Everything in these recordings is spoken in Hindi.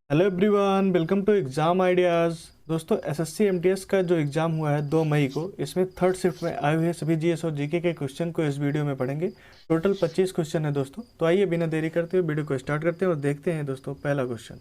Hello everyone, welcome to exam ideas. दोस्तों, एसएससी एमटीएस का जो एग्ज़ाम हुआ है 2 मई को, इसमें थर्ड शिफ्ट में आए हुए सभी जीएस और जीके के क्वेश्चन को इस वीडियो में पढ़ेंगे। टोटल 25 क्वेश्चन है दोस्तों। तो आइए बिना देरी करते हुए वीडियो को स्टार्ट करते हैं और देखते हैं दोस्तों पहला question.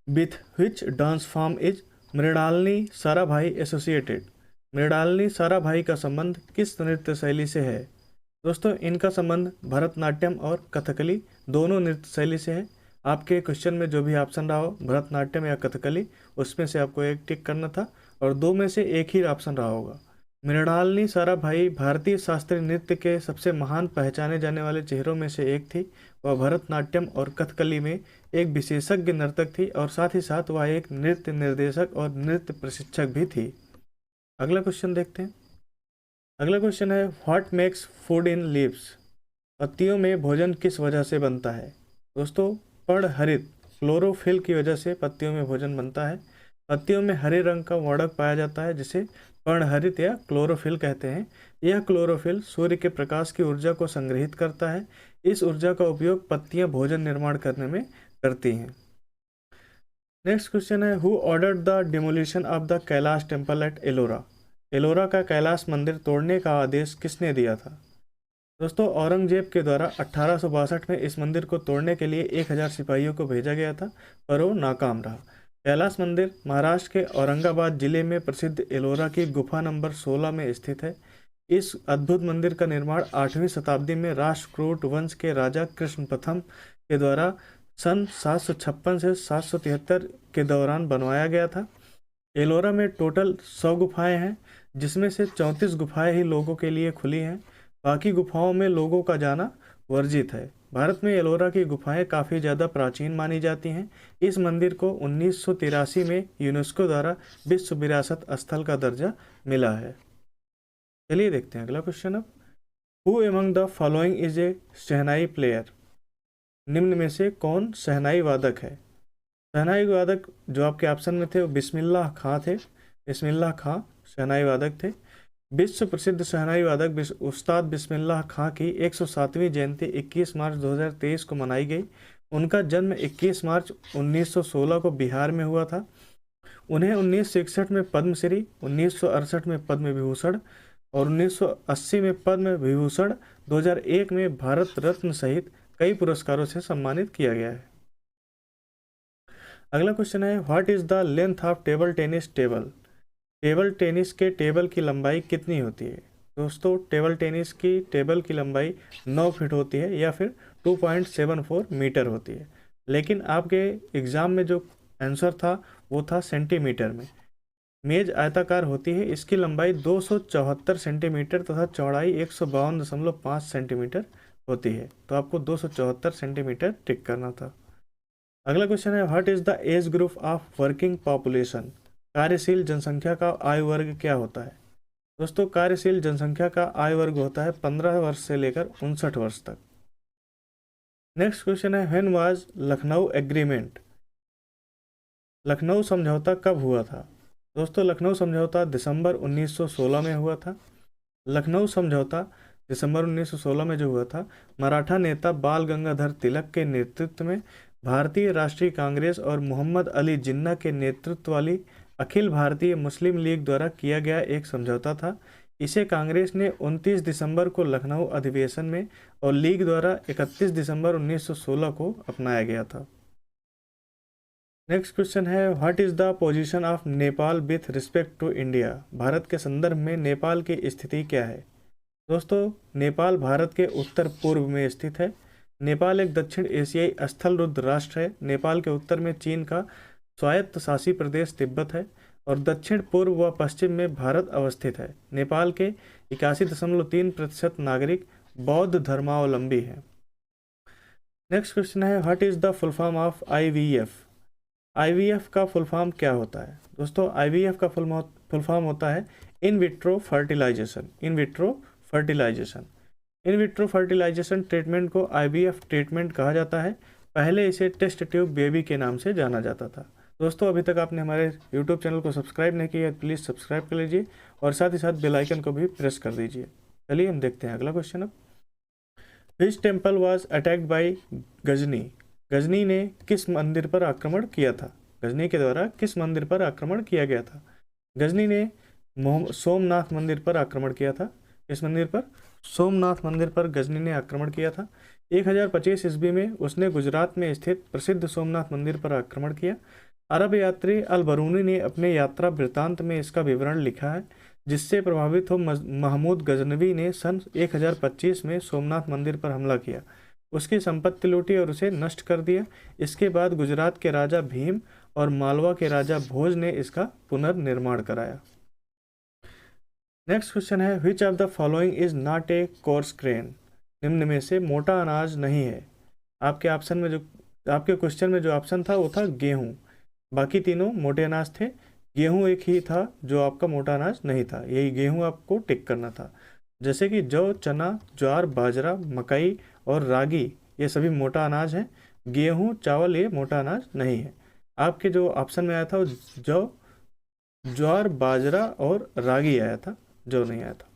With which dance form is Mrinalini Sarabhai associated? Mrinalini Sarabhai का संबंध किस नृत्य शैली से है? दोस्तों, इनका संबंध भरतनाट्यम और कथकली दोनों नृत्य शैली से है। आपके क्वेश्चन में जो भी ऑप्शन रहा हो, भरतनाट्यम या कथकली, उसमें से आपको एक टिक करना था और दो में से एक ही ऑप्शन रहा होगा। मृणालिनी साराभाई भारतीय शास्त्रीय नृत्य के सबसे महान पहचाने जाने वाले चेहरों में से एक थी। वह भरतनाट्यम और कथकली में एक विशेषज्ञ नर्तक थी और साथ ही साथ वह एक नृत्य निर्देशक और नृत्य प्रशिक्षक भी थी। अगला क्वेश्चन देखते हैं। अगला क्वेश्चन है, what makes food in leaves? पत्तियों में भोजन किस वजह से बनता है? दोस्तों, पर्णहरित क्लोरोफिल की वजह से पत्तियों में भोजन बनता है। पत्तियों में हरे रंग का वर्णक पाया जाता है जिसे पर्णहरित या क्लोरोफिल कहते हैं। यह क्लोरोफिल सूर्य के प्रकाश की ऊर्जा को संग्रहित करता है। इस ऊर्जा का उपयोग पत्तियां भोजन निर्माण करने में करती हैं। नेक्स्ट क्वेश्चन है, who ordered the demolition of the Kailash temple at Ellora? Ellora का कैलाश मंदिर तोड़ने का आदेश किसने दिया था? दोस्तों, औरंगजेब के द्वारा 1862 में इस मंदिर को तोड़ने के लिए 1000 सिपाहियों को भेजा गया था, पर वो नाकाम रहा। कैलाश मंदिर महाराष्ट्र के औरंगाबाद जिले में प्रसिद्ध एलोरा की गुफा नंबर 16 में स्थित है। इस अद्भुत मंदिर का निर्माण 8वीं शताब्दी में राष्ट्रकूट वंश के राजा कृष्ण प्रथम के द्वारा सन 756 से 773 के दौरान बनवाया गया था। एलोरा में टोटल 100 गुफाएं हैं, जिसमें से 34 गुफाएं ही लोगों के लिए खुली हैं। बाकी गुफाओं में लोगों का जाना वर्जित है। भारत में एलोरा की गुफाएं काफ़ी ज़्यादा प्राचीन मानी जाती हैं। इस मंदिर को 1983 में यूनेस्को द्वारा विश्व विरासत स्थल का दर्जा मिला है। चलिए देखते हैं अगला क्वेश्चन अब। Who among the following is a shehnai player? निम्न में से कौन शहनाई वादक है? शहनाई वादक जो आपके ऑप्शन में थे वो बिस्मिल्लाह खां थे। बिस्मिल्लाह खां शहनाई वादक थे। विश्व प्रसिद्ध शहनाई वादक उस्ताद बिस्मिल्लाह खां की 107वीं जयंती 21 मार्च 2023 को मनाई गई। उनका जन्म 21 मार्च 1916 को बिहार में हुआ था। उन्हें 1961 में पद्मश्री, 1968 में पद्म विभूषण और 1980 में पद्म विभूषण, 2001 में भारत रत्न सहित कई पुरस्कारों से सम्मानित किया गया है। अगला क्वेश्चन है, what is the length of table tennis table? Table tennis के टेबल की लंबाई कितनी होती है? दोस्तों, टेबल टेनिस की टेबल की लंबाई 9 फीट होती है या फिर 2.74 मीटर होती है। लेकिन आपके एग्जाम में जो आंसर था वो था सेंटीमीटर में। मेज आयताकार होती है, इसकी लंबाई 274 सेंटीमीटर तथा चौड़ाई 152.5 सेंटीमीटर होती है। तो आपको 274 सेंटीमीटर टिक करना था। अगला क्वेश्चन है, what is the age group of working population? कार्यशील जनसंख्या का आयु वर्ग क्या होता है? दोस्तों, कार्यशील जनसंख्या का आयु वर्ग होता है 15 वर्ष से लेकर 59 वर्ष तक। नेक्स्ट क्वेश्चन है, when was Lucknow agreement? Lucknow समझौता कब हुआ था? दोस्तों, लखनऊ समझौता दिसंबर 1916 में हुआ था। लखनऊ समझौता दिसंबर 1916 में जो हुआ था, मराठा नेता बाल गंगाधर तिलक के नेतृत्व में भारतीय राष्ट्रीय कांग्रेस और मोहम्मद अली जिन्ना के नेतृत्व वाली अखिल भारतीय मुस्लिम लीग द्वारा किया गया एक समझौता था। इसे कांग्रेस ने 29 दिसंबर को लखनऊ अधिवेशन में और लीग द्वारा 31 दिसंबर 1916 को अपनाया गया था। नेक्स्ट क्वेश्चन है, what is the position of Nepal with respect to India? Bharat के संदर्भ में नेपाल की स्थिति क्या है? दोस्तों, नेपाल भारत के उत्तर पूर्व में स्थित है। नेपाल एक दक्षिण एशियाई स्थलरुद्ध राष्ट्र है। नेपाल के उत्तर में चीन का स्वायत्त शासी प्रदेश तिब्बत है और दक्षिण पूर्व व पश्चिम में भारत अवस्थित है। नेपाल के 81.3% नागरिक बौद्ध धर्मावलंबी हैं। नेक्स्ट क्वेश्चन है, what is the full form of IVF? IVF का फुल फॉर्म क्या होता है? दोस्तों, आईवीएफ का फुल फॉर्म होता है in vitro fertilisation. In vitro fertilisation. In vitro fertilisation treatment को आईवीएफ ट्रीटमेंट कहा जाता है। पहले इसे टेस्ट ट्यूब बेबी के नाम से जाना जाता था। दोस्तों, अभी तक आपने हमारे यूट्यूब चैनल को सब्सक्राइब नहीं किया, प्लीज़ सब्सक्राइब कर लीजिए और साथ ही साथ बेल आइकन को भी प्रेस कर दीजिए। चलिए हम देखते हैं अगला क्वेश्चन अब। Which temple was attacked by Ghazni? Ghazni ने किस मंदिर पर आक्रमण किया था? गजनी के द्वारा किस मंदिर पर आक्रमण किया गया था? गजनी ने सोमनाथ मंदिर पर आक्रमण किया था। इस मंदिर पर, सोमनाथ मंदिर पर गजनी ने आक्रमण किया था। 1025 ईस्वी में उसने गुजरात में स्थित प्रसिद्ध सोमनाथ मंदिर पर आक्रमण किया। अरब यात्री अल बरूनी ने अपने यात्रा वृत्तांत में इसका विवरण लिखा है, जिससे प्रभावित हो महमूद गजनवी ने सन 1025 में सोमनाथ मंदिर पर हमला किया, उसकी संपत्ति लूटी और उसे नष्ट कर दिया। इसके बाद गुजरात के राजा भीम और मालवा के राजा भोज ने इसका पुनर्निर्माण कराया। नेक्स्ट क्वेश्चन है, which of the following is not a coarse grain? निम्न में से मोटा अनाज नहीं है। आपके क्वेश्चन में जो ऑप्शन था वो था गेहूं, बाकी तीनों मोटे अनाज थे। गेहूं एक ही था जो आपका मोटा अनाज नहीं था, यही गेहूं आपको टिक करना था। जैसे कि जौ, चना, ज्वार, बाजरा, मकई और रागी ये सभी मोटा अनाज हैं। गेहूं, चावल ये मोटा अनाज नहीं है। आपके जो ऑप्शन में आया था वो जौ, ज्वार, बाजरा और रागी आया था, जौ नहीं आया था।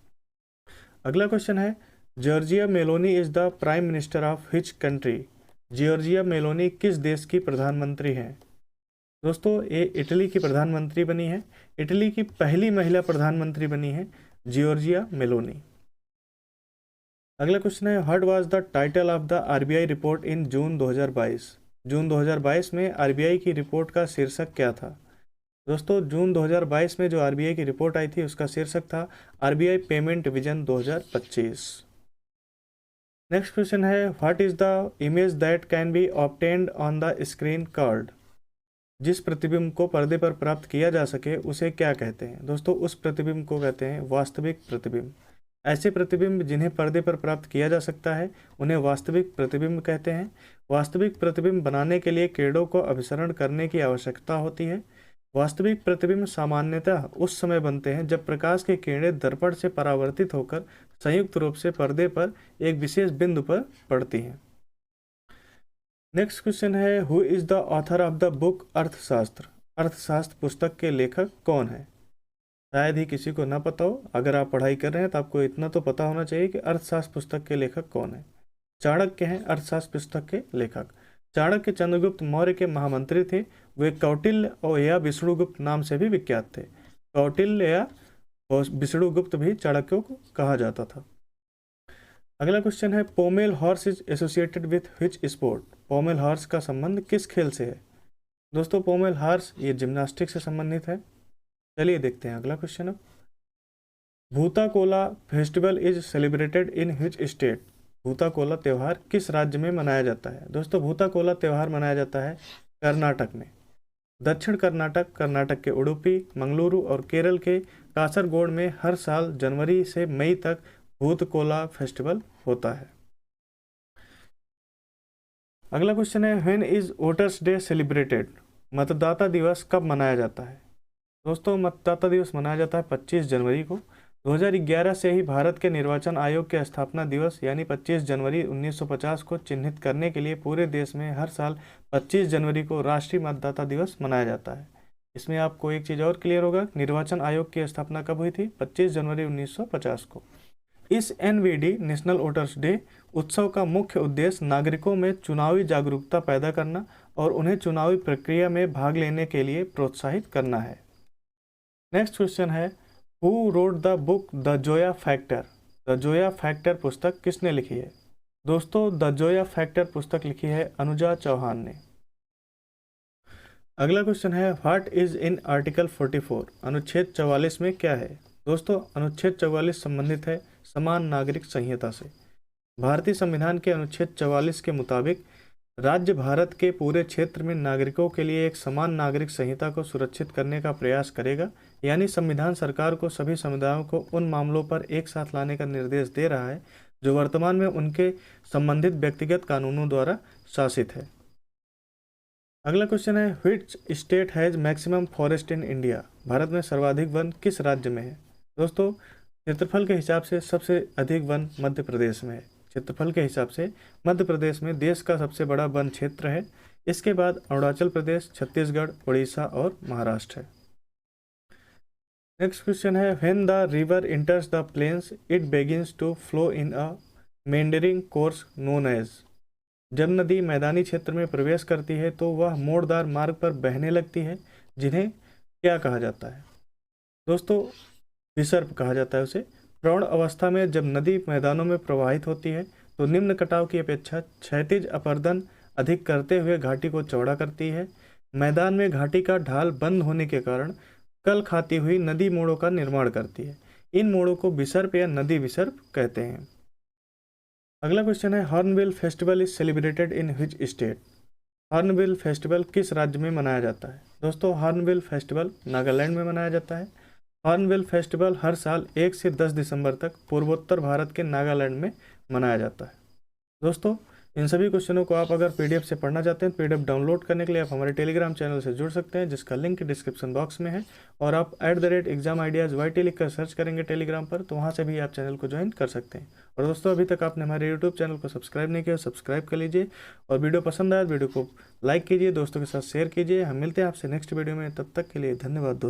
अगला क्वेश्चन है, Giorgia Meloni is the prime minister of which country? Giorgia Meloni किस देश की प्रधानमंत्री हैं? दोस्तों ये इटली की प्रधानमंत्री बनी है। इटली की पहली महिला प्रधानमंत्री बनी है जॉर्जिया मेलोनी। अगला क्वेश्चन है, what was the title of the RBI report in June 2022? जून 2022 में आरबीआई की रिपोर्ट का शीर्षक क्या था? दोस्तों जून 2022 में जो आरबीआई की रिपोर्ट आई थी उसका शीर्षक था RBI payment vision 2025। Next question है, what is the image that can be obtained on the screen card? जिस प्रतिबिंब को पर्दे पर प्राप्त किया जा सके उसे क्या कहते हैं? दोस्तों उस प्रतिबिंब को कहते हैं वास्तविक प्रतिबिंब। ऐसे प्रतिबिंब जिन्हें पर्दे पर प्राप्त किया जा सकता है उन्हें वास्तविक प्रतिबिंब कहते हैं। वास्तविक प्रतिबिंब बनाने के लिए किरणों को अभिसरण करने की आवश्यकता होती है। वास्तविक प्रतिबिंब सामान्यतः उस समय बनते हैं जब प्रकाश की किरणें दर्पण से परावर्तित होकर संयुक्त रूप से पर्दे पर एक विशेष बिंदु पर पड़ती हैं। नेक्स्ट क्वेश्चन है, who is the author of the book अर्थशास्त्र? अर्थशास्त्र पुस्तक के लेखक कौन है? शायद ही किसी को ना पता हो। अगर आप पढ़ाई कर रहे हैं तो आपको इतना तो पता होना चाहिए कि अर्थशास्त्र पुस्तक के लेखक कौन है। चाणक्य हैं अर्थशास्त्र पुस्तक के लेखक। चाणक्य चंद्रगुप्त मौर्य के महामंत्री थे। वे कौटिल्य और या विष्णुगुप्त नाम से भी विख्यात थे। कौटिल्य या विष्णुगुप्त भी चाणक्यों को कहा जाता था। अगला क्वेश्चन है, पोमेल horse is associated with which sport? पोमेल horse का संबंध किस खेल से है? दोस्तों पोमेल हॉर्स ये जिम्नास्टिक से संबंधित है। चलिए देखते हैं अगला क्वेश्चन अब। भूता Cola festival is celebrated in which state? भूता कोला त्यौहार किस राज्य में मनाया जाता है? दोस्तों भूता कोला त्यौहार मनाया जाता है कर्नाटक में। दक्षिण कर्नाटक, कर्नाटक के उडुपी, मंगलुरु और केरल के कासरगोड में हर साल जनवरी से मई तक भूत कोला फेस्टिवल होता है। अगला क्वेश्चन है, when is voters day celebrated? मतदाता दिवस कब मनाया जाता है? दोस्तों मतदाता दिवस मनाया जाता है 25 जनवरी को। 2011 से ही भारत के निर्वाचन आयोग के स्थापना दिवस यानी 25 जनवरी 1950 को चिन्हित करने के लिए पूरे देश में हर साल 25 जनवरी को राष्ट्रीय मतदाता दिवस मनाया जाता है। इसमें आपको एक चीज़ और क्लियर होगा, निर्वाचन आयोग की स्थापना कब हुई थी? 25 जनवरी 1950 को। इस एनवीडी नेशनल वोटर्स डे उत्सव का मुख्य उद्देश्य नागरिकों में चुनावी जागरूकता पैदा करना और उन्हें चुनावी प्रक्रिया में भाग लेने के लिए प्रोत्साहित करना है। नेक्स्ट क्वेश्चन है, who wrote the book the Zoya factor? The Zoya factor पुस्तक किसने लिखी है? दोस्तों द जोया फैक्टर पुस्तक लिखी है अनुजा चौहान ने। अगला क्वेश्चन है, व्हाट इज इन आर्टिकल 44? अनुच्छेद 44 में क्या है? दोस्तों अनुच्छेद 44 संबंधित है समान नागरिक संहिता से। भारतीय संविधान के अनुच्छेद 44 के मुताबिक राज्य भारत के पूरे क्षेत्र में नागरिकों के लिए एक समान नागरिक संहिता को सुरक्षित करने का प्रयास करेगा। यानी संविधान सरकार को सभी समुदायों को उन मामलों पर एक साथ लाने का निर्देश दे रहा है जो वर्तमान में उनके संबंधित व्यक्तिगत कानूनों द्वारा शासित है। अगला क्वेश्चन है, which state has maximum forest in India? Bharat में सर्वाधिक वन किस राज्य में है? दोस्तों क्षेत्रफल के हिसाब से सबसे अधिक वन मध्य प्रदेश में है। क्षेत्रफल के हिसाब से मध्य प्रदेश में देश का सबसे बड़ा वन क्षेत्र है। इसके बाद अरुणाचल प्रदेश, छत्तीसगढ़, उड़ीसा और महाराष्ट्र है। नेक्स्ट क्वेश्चन है, when the river enters the plains it begins to flow in a meandering course known as? जब नदी मैदानी क्षेत्र में प्रवेश करती है तो वह मोड़दार मार्ग पर बहने लगती है, जिन्हें क्या कहा जाता है? दोस्तों, विसर्प कहा जाता है उसे। प्रौढ़ अवस्था में जब नदी मैदानों में प्रवाहित होती है तो निम्न कटाव की अपेक्षा क्षैतिज अपरदन अधिक करते हुए घाटी को चौड़ा करती है। मैदान में घाटी का ढाल बंद होने के कारण कल खाती हुई नदी मोड़ों का निर्माण करती है। इन मोड़ों को विसर्प या नदी विसर्प कहते हैं। अगला क्वेश्चन है, hornbill festival is celebrated in which state? Hornbill festival किस राज्य में मनाया जाता है? दोस्तों, हॉर्नबिल फेस्टिवल नागालैंड में मनाया जाता है। हॉर्नबिल फेस्टिवल हर साल 1 से 10 दिसंबर तक पूर्वोत्तर भारत के नागालैंड में मनाया जाता है। दोस्तों, इन सभी क्वेश्चनों को आप अगर पीडीएफ से पढ़ना चाहते हैं, पीडीएफ डाउनलोड करने के लिए आप हमारे टेलीग्राम चैनल से जुड़ सकते हैं, जिसका लिंक डिस्क्रिप्शन बॉक्स में है। और आप @exam ideas YT लिख कर सर्च करेंगे टेलीग्राम पर, तो वहाँ से भी आप चैनल को ज्वाइन कर सकते हैं। और दोस्तों, अभी तक आपने हमारे यूट्यूब चैनल को सब्सक्राइब नहीं किया, सब्सक्राइब कर लीजिए। और वीडियो पसंद आया वीडियो को लाइक कीजिए, दोस्तों के साथ शेयर कीजिए। हम मिलते हैं आपसे नेक्स्ट वीडियो में, तब तक के लिए धन्यवाद दोस्तों।